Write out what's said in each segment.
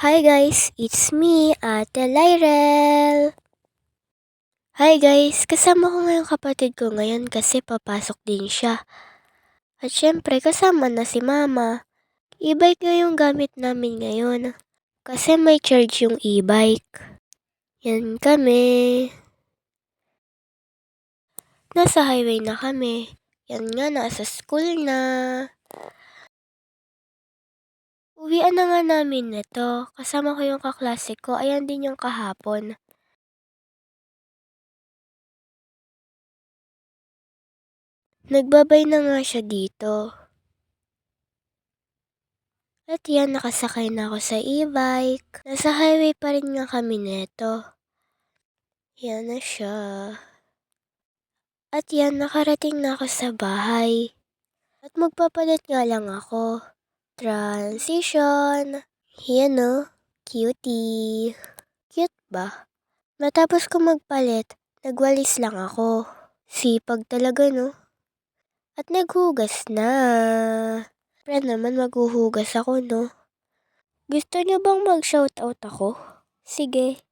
Hi guys, it's me, Ate Lyrel. Hi guys, kasama ko ngayong kapatid ko ngayon kasi papasok din siya. At syempre kasama na si Mama. E-bike nga yung gamit namin ngayon kasi may charge yung e-bike. Yan kami. Nasa highway na kami. Yan nga, nasa school na. Uwian na nga namin nito. Kasama ko yung kaklase ko. Ayan din yung kahapon. Nagbabay na nga siya dito. At yan, nakasakay na ako sa e-bike. Nasa highway pa rin nga kami neto. Yan na siya. At yan, nakarating na ako sa bahay. At magpapalit nga lang ako. Transition. Yan o, cutie. Cute ba? Matapos ko magpalit, nagwalis lang ako. Sipag talaga no. At naghugas na. Pre naman maghuhugas ako no. Gusto niyo bang mag-shoutout ako? Sige.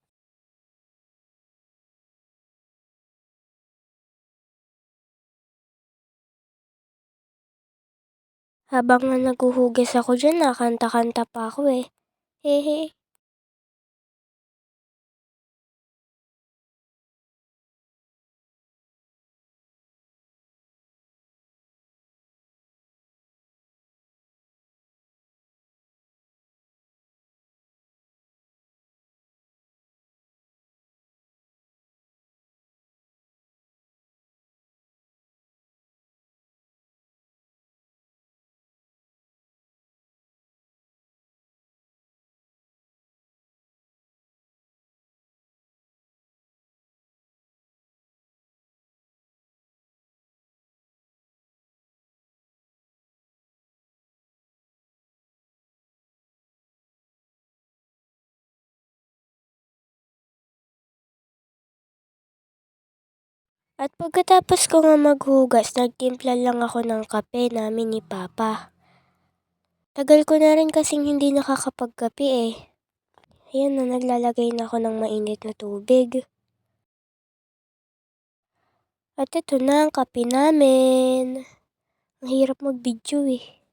Habang nga naghuhugas ako dyan, nakanta-kanta pa ako eh. Hehe. At pagkatapos ko nga maghugas, nagtimpla lang ako ng kape namin ni Papa. Tagal ko na rin kasing hindi nakakapagkape eh. Ayan na, naglalagay na ako ng mainit na tubig. At ito na ang kape namin. Ang hirap mag-video eh.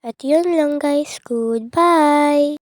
At yun lang guys, goodbye!